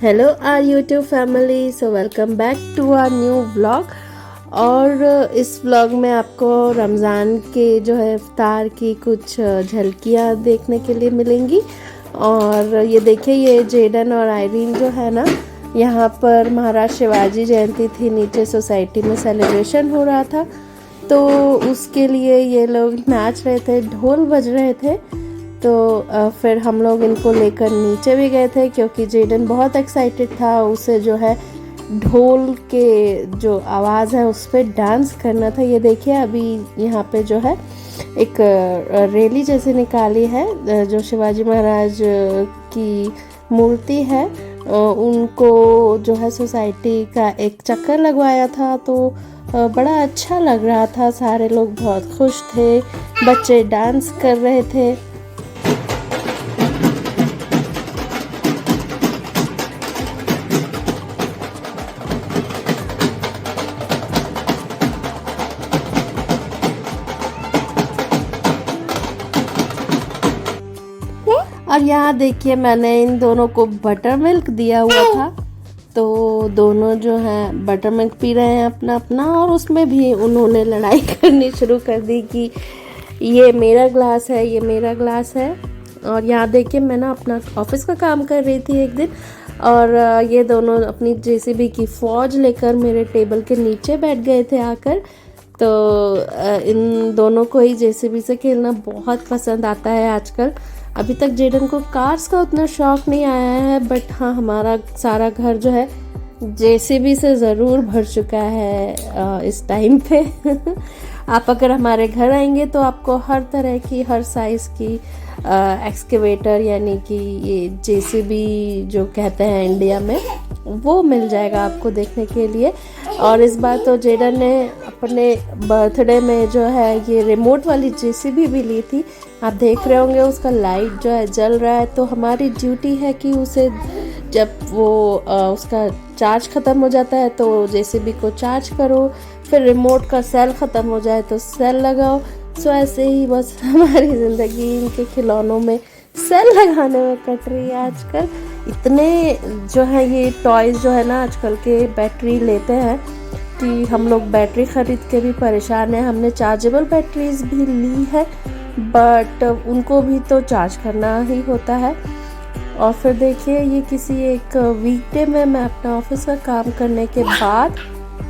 Hello our YouTube family, so welcome back to our new vlog. और इस vlog में आपको रमज़ान के जो है इफ्तार की कुछ झलकियाँ देखने के लिए मिलेंगी। और ये देखिए, ये जेडन और आयरीन जो है ना, यहाँ पर महाराज शिवाजी जयंती थी, नीचे सोसाइटी में सेलिब्रेशन हो रहा था, तो उसके लिए ये लोग नाच रहे थे, ढोल बज रहे थे। तो फिर हम लोग इनको लेकर नीचे भी गए थे, क्योंकि जेडन बहुत एक्साइटेड था, उसे जो है ढोल के जो आवाज़ है उस पर डांस करना था। ये देखिए, अभी यहाँ पे जो है एक रैली जैसे निकाली है, जो शिवाजी महाराज की मूर्ति है उनको जो है सोसाइटी का एक चक्कर लगवाया था, तो बड़ा अच्छा लग रहा था। सारे लोग बहुत खुश थे, बच्चे डांस कर रहे थे। और यहाँ देखिए, मैंने इन दोनों को बटर मिल्क दिया हुआ था, तो दोनों जो हैं बटर मिल्क पी रहे हैं अपना अपना। और उसमें भी उन्होंने लड़ाई करनी शुरू कर दी कि ये मेरा ग्लास है, ये मेरा ग्लास है। और यहाँ देखिए, मैं ना अपना ऑफिस का काम कर रही थी एक दिन, और ये दोनों अपनी जेसीबी की फ़ौज लेकर मेरे टेबल के नीचे बैठ गए थे आकर। तो इन दोनों को ही जेसीबी से खेलना बहुत पसंद आता है आजकल। अभी तक जेडन को कार्स का उतना शौक नहीं आया है, बट हाँ, हमारा सारा घर जो है जेसीबी से ज़रूर भर चुका है इस टाइम पे। आप अगर हमारे घर आएंगे तो आपको हर तरह की, हर साइज़ की एक्सकेवेटर, यानी कि ये जेसीबी जो कहते हैं इंडिया में, वो मिल जाएगा आपको देखने के लिए। और इस बार तो जेडन ने अपने बर्थडे में जो है ये रिमोट वाली जेसीबी भी ली थी। आप देख रहे होंगे उसका लाइट जो है जल रहा है, तो हमारी ड्यूटी है कि उसे जब वो उसका चार्ज ख़त्म हो जाता है तो जेसीबी को चार्ज करो, फिर रिमोट का सेल ख़त्म हो जाए तो सेल लगाओ। सो ऐसे ही बस हमारी ज़िंदगी इनके खिलौनों में, सेल लगाने में कट रही है आजकल। इतने जो है ये टॉयज़ जो है ना आजकल के बैटरी लेते हैं कि हम लोग बैटरी ख़रीद के भी परेशान हैं। हमने चार्जेबल बैटरीज भी ली है, बट उनको भी तो चार्ज करना ही होता है। और फिर देखिए, ये किसी एक वीकडे में मैं अपना ऑफिस का काम करने के बाद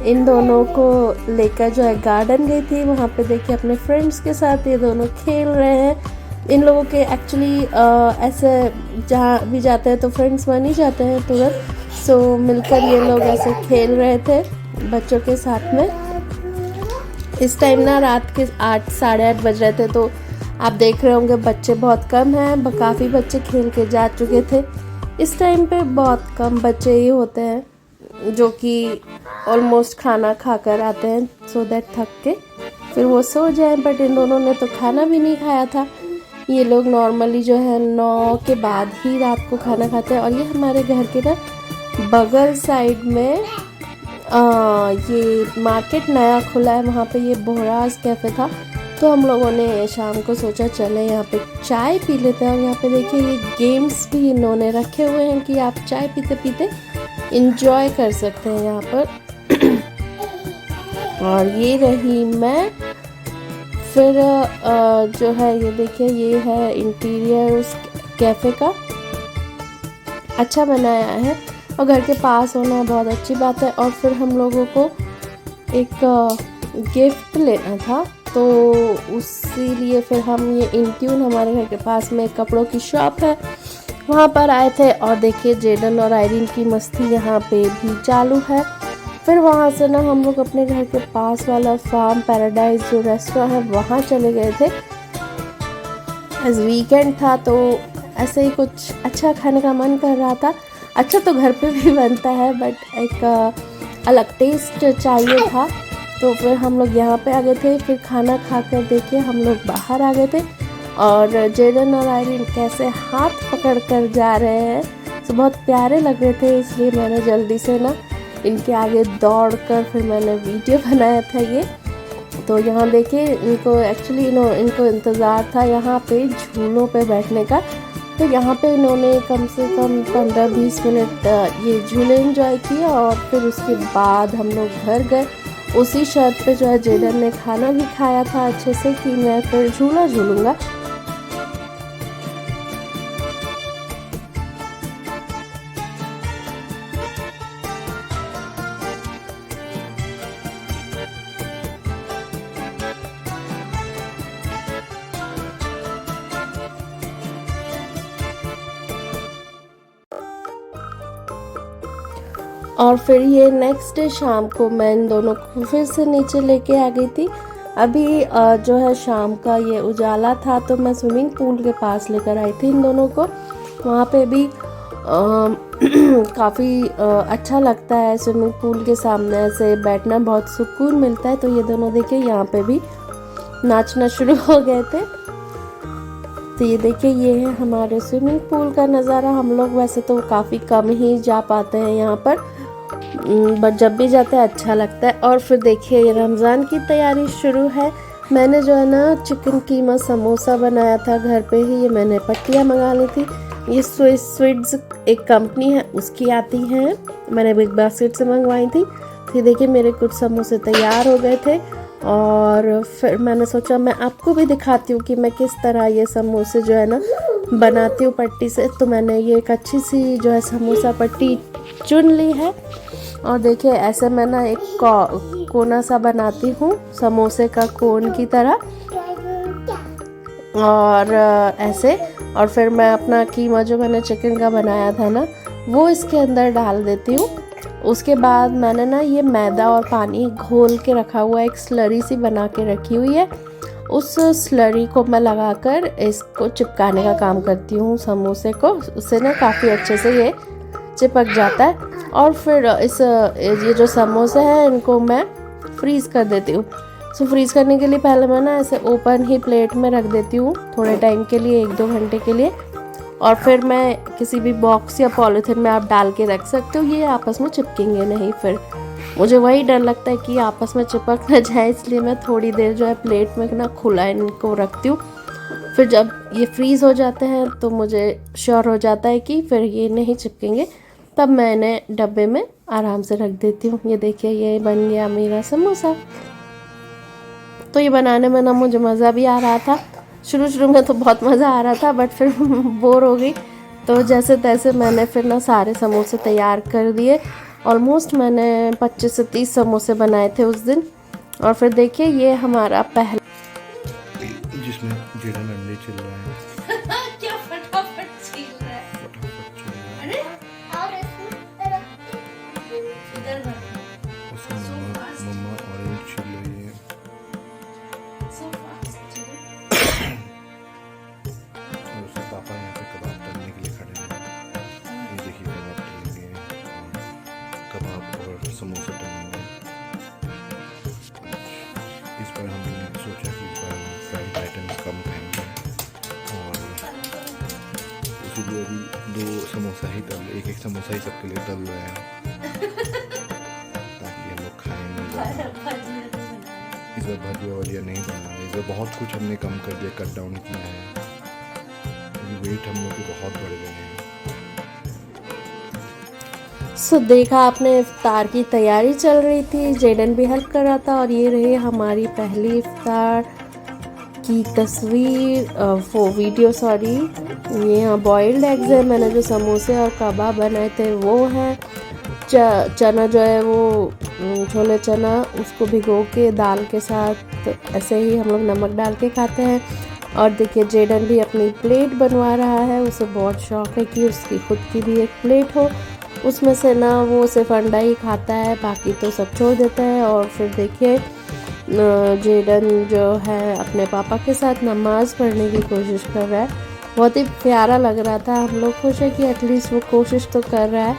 इन दोनों को लेकर जो है गार्डन गई थी। वहाँ पे देखिए अपने फ्रेंड्स के साथ ये दोनों खेल रहे हैं। इन लोगों के एक्चुअली ऐसे जहाँ भी जाते हैं तो फ्रेंड्स बन ही जाते हैं तुरंत। सो मिलकर ये लोग ऐसे खेल रहे थे बच्चों के साथ में। इस टाइम ना रात के 8 साढ़े 8 बज रहे थे, तो आप देख रहे होंगे बच्चे बहुत कम हैं, काफ़ी बच्चे खेल के जा चुके थे। इस टाइम पे बहुत कम बच्चे ही होते हैं जो कि ऑलमोस्ट खाना खाकर आते हैं, सो दैट थक के फिर वो सो जाए। बट इन दोनों ने तो खाना भी नहीं खाया था। ये लोग नॉर्मली जो है 9 के बाद ही रात को खाना खाते हैं। और ये हमारे घर के ना बगल साइड में ये मार्केट नया खुला है, वहाँ पे ये बोहराज कैफ़े था, तो हम लोगों ने शाम को सोचा चले यहाँ पे चाय पी लेते हैं। और यहाँ पे देखिए ये गेम्स भी इन्होंने रखे हुए हैं कि आप चाय पीते पीते इंजॉय कर सकते हैं यहाँ पर। और ये रही मैं। फिर जो है ये देखिए, ये है इंटीरियर उस कैफ़े का, अच्छा बनाया है और घर के पास होना बहुत अच्छी बात है। और फिर हम लोगों को एक गिफ्ट लेना था, तो उसी लिए फिर हम ये इंट्यून, हमारे घर के पास में कपड़ों की शॉप है, वहाँ पर आए थे। और देखिए जेडन और आयरीन की मस्ती यहाँ पे भी चालू है। फिर वहाँ से ना हम लोग अपने घर के पास वाला फार्म पैराडाइज जो रेस्टोरेंट है वहाँ चले गए थे। आज वीकेंड था तो ऐसे ही कुछ अच्छा खाने का मन कर रहा था। अच्छा तो घर पे भी बनता है, बट एक अलग टेस्ट चाहिए था, तो फिर हम लोग यहाँ पे आ गए थे। फिर खाना खाकर देखिए हम लोग बाहर आ गए थे, और जेडन और आयरीन कैसे हाथ पकड़ कर जा रहे हैं, तो बहुत प्यारे लग रहे थे। इसलिए मैंने जल्दी से ना इनके आगे दौड़कर फिर मैंने वीडियो बनाया था ये। तो यहाँ देखिए, इनको एक्चुअली इनको इंतज़ार था यहाँ पे झूलों पे बैठने का, तो यहाँ पे इन्होंने कम से कम 15-20 मिनट ये झूले एंजॉय किया और फिर उसके बाद हम लोग घर गए। उसी शर्त पे जो है जेडन ने खाना भी खाया था अच्छे से कि मैं फिर झूला झूलूँगा। और फिर ये नेक्स्ट डे शाम को मैं इन दोनों को फिर से नीचे लेके आ गई थी। अभी जो है शाम का ये उजाला था तो मैं स्विमिंग पूल के पास लेकर आई थी इन दोनों को। वहाँ पे भी काफ़ी अच्छा लगता है, स्विमिंग पूल के सामने से बैठना बहुत सुकून मिलता है। तो ये दोनों देखिए यहाँ पे भी नाचना शुरू हो गए थे। तो ये देखिए ये है हमारे स्विमिंग पूल का नज़ारा। हम लोग वैसे तो काफ़ी कम ही जा पाते हैं यहाँ पर, बट जब भी जाते हैं अच्छा लगता है। और फिर देखिए ये रमज़ान की तैयारी शुरू है। मैंने जो है ना चिकन कीमा समोसा बनाया था घर पे ही। ये मैंने पट्टियाँ मंगा ली थी। ये स्वीट्स एक कंपनी है उसकी आती हैं, मैंने बिग बास्केट से मंगवाई थी। फिर देखिए मेरे कुछ समोसे तैयार हो गए थे और फिर मैंने सोचा मैं आपको भी दिखाती हूँ कि मैं किस तरह ये समोसे जो है ना बनाती हूँ पट्टी से। तो मैंने ये एक अच्छी सी जो है समोसा पट्टी चुन ली है और देखिए ऐसे मैं ना एक कोना सा बनाती हूँ समोसे का कोन की तरह, और ऐसे। और फिर मैं अपना कीमा जो मैंने चिकन का बनाया था ना वो इसके अंदर डाल देती हूँ। उसके बाद मैंने ना ये मैदा और पानी घोल के रखा हुआ एक स्लरी सी बना के रखी हुई है। उस स्लरी को मैं लगाकर इसको चिपकाने का काम करती हूँ समोसे को। उससे ना काफ़ी अच्छे से ये चिपक जाता है। और फिर ये जो समोसे हैं इनको मैं फ्रीज़ कर देती हूँ। सो फ्रीज़ करने के लिए पहले मैं ना ऐसे ओपन ही प्लेट में रख देती हूँ थोड़े टाइम के लिए, 1-2 घंटे के लिए। और फिर मैं किसी भी बॉक्स या पॉलीथिन में आप डाल के रख सकते हो, ये आपस में चिपकेंगे नहीं। फिर मुझे वही डर लगता है कि आपस में चिपक ना जाए, इसलिए मैं थोड़ी देर जो है प्लेट में ना खुला इनको रखती हूँ। फिर जब ये फ्रीज़ हो जाते हैं तो मुझे श्योर हो जाता है कि फिर ये नहीं चिपकेंगे, तब मैं इन्हें डब्बे में आराम से रख देती हूँ। ये देखिए ये बन गया मेरा समोसा। तो ये बनाने में ना मुझे मज़ा भी आ रहा था। शुरू में तो बहुत मज़ा आ रहा था बट फिर बोर हो गई। तो जैसे तैसे मैंने फिर ना सारे समोसे तैयार कर दिए। ऑलमोस्ट मैंने 25 से 30 समोसे बनाए थे उस दिन। और फिर देखिए ये हमारा पहला जिसमें जेडन अंडे छिल रहा है। क्या फटाफट छील रहा है। अरे उसमें मम्मा ऑरेंज छिल रही है। और उसके पापा यहाँ पे कबाब तलने के लिए खड़े हैं। ये देखिए कबाब तलेंगे और कबाब और समोसे तलेंगे। इस बार हमने सोचा कि इस बार फ्राइड आइटम्स कम खाएंगे और इसीलिए अभी 2 समोसा ही एक समोसा ही सबके लिए तल रहे हैं ताकि हम लोग खाएं नहीं। इस बार भजिया वजिया नहीं बना रहे। इस बार बहुत कुछ हमने कम कर दिया, कट डाउन किया है। वेट हम लोग के बहुत बढ़ गए हैं। सो देखा आपने इफ्तार की तैयारी चल रही थी, जेडन भी हेल्प कर रहा था। और ये रही हमारी पहली इफ्तार की तस्वीर, वो वीडियो सॉरी। ये यहाँ बॉइल्ड एग्स है, मैंने जो समोसे और कबाब बनाए थे वो हैं। चना जो है वो छोले चना, उसको भिगो के दाल के साथ ऐसे ही हम लोग नमक डाल के खाते हैं। और देखिए जेडन भी अपनी प्लेट बनवा रहा है। उसे बहुत शौक है कि उसकी खुद की भी एक प्लेट हो। उसमें से ना वो सिर्फ अंडा ही खाता है, बाकी तो सब छोड़ देता है। और फिर देखिए जेडन जो है अपने पापा के साथ नमाज़ पढ़ने की कोशिश कर रहा है। बहुत ही प्यारा लग रहा था। हम लोग खुश है कि एटलीस्ट वो कोशिश तो कर रहा है।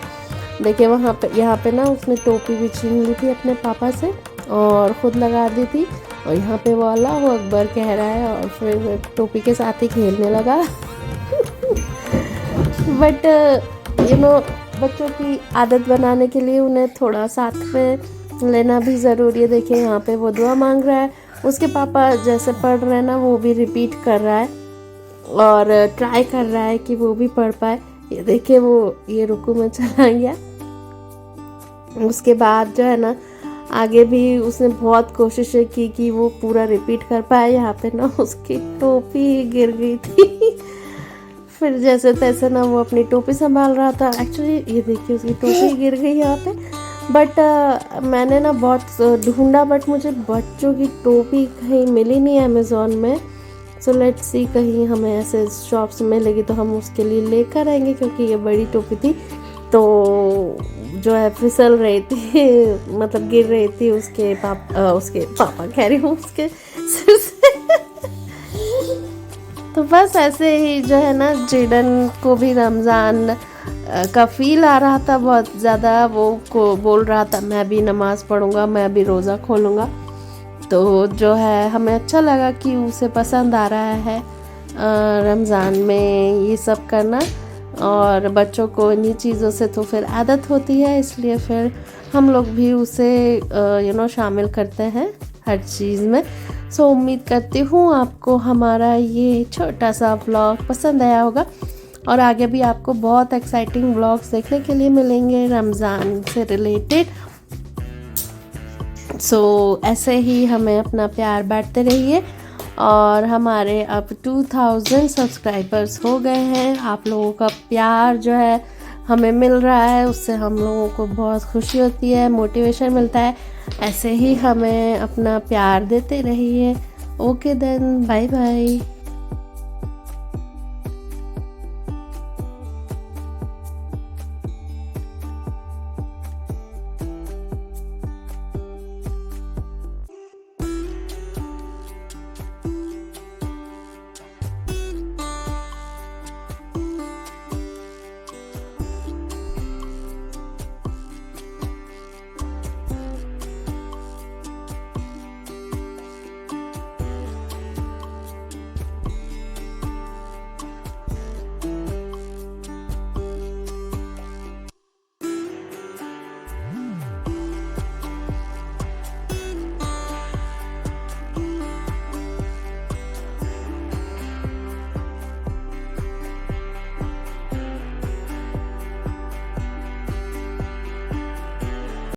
देखिए यहाँ पे ना उसने टोपी भी छीन ली थी अपने पापा से और ख़ुद लगा दी थी। और यहाँ पे वो अल्लाहु अकबर कह रहा है और फिर टोपी के साथ ही खेलने लगा। बट बच्चों की आदत बनाने के लिए उन्हें थोड़ा साथ में लेना भी ज़रूरी है। देखिए यहाँ पे वो दुआ मांग रहा है, उसके पापा जैसे पढ़ रहे हैं ना वो भी रिपीट कर रहा है। और ट्राई कर रहा है कि वो भी पढ़ पाए। ये देखिए वो ये रुकू में चला गया। उसके बाद जो है ना आगे भी उसने बहुत कोशिशें की कि वो पूरा रिपीट कर पाए। यहाँ पे ना उसकी टोपी गिर गई थी फिर जैसे तैसे ना वो अपनी टोपी संभाल रहा था। एक्चुअली ये देखिए उसकी टोपी गिर गई यहाँ पे। बट मैंने ना बहुत ढूंढा बट मुझे बच्चों की टोपी कहीं मिली नहीं अमेज़ॉन में। सो लेट्स सी कहीं हमें ऐसे शॉप्स में मिलेगी तो हम उसके लिए लेकर आएंगे, क्योंकि ये बड़ी टोपी थी तो जो है फिसल रही थी मतलब गिर रही थी उसके पापा कह रही हूँ उसके सिर से तो बस ऐसे ही जो है ना जेडन को भी रमज़ान का फील आ रहा था बहुत ज़्यादा। वो को बोल रहा था मैं भी नमाज़ पढ़ूंगा, मैं भी रोज़ा खोलूँगा। तो जो है हमें अच्छा लगा कि उसे पसंद आ रहा है रमज़ान में ये सब करना, और बच्चों को इन्हीं चीज़ों से तो फिर आदत होती है, इसलिए फिर हम लोग भी उसे शामिल करते हैं हर चीज़ में। सो उम्मीद करती हूँ आपको हमारा ये छोटा सा व्लॉग पसंद आया होगा, और आगे भी आपको बहुत एक्साइटिंग व्लॉग्स देखने के लिए मिलेंगे रमज़ान से रिलेटेड। सो ऐसे ही हमें अपना प्यार बांटते रहिए, और हमारे अब 2000 सब्सक्राइबर्स हो गए हैं। आप लोगों का प्यार जो है हमें मिल रहा है, उससे हम लोगों को बहुत खुशी होती है, मोटिवेशन मिलता है। ऐसे ही हमें अपना प्यार देते रहिए। Okay then, bye bye.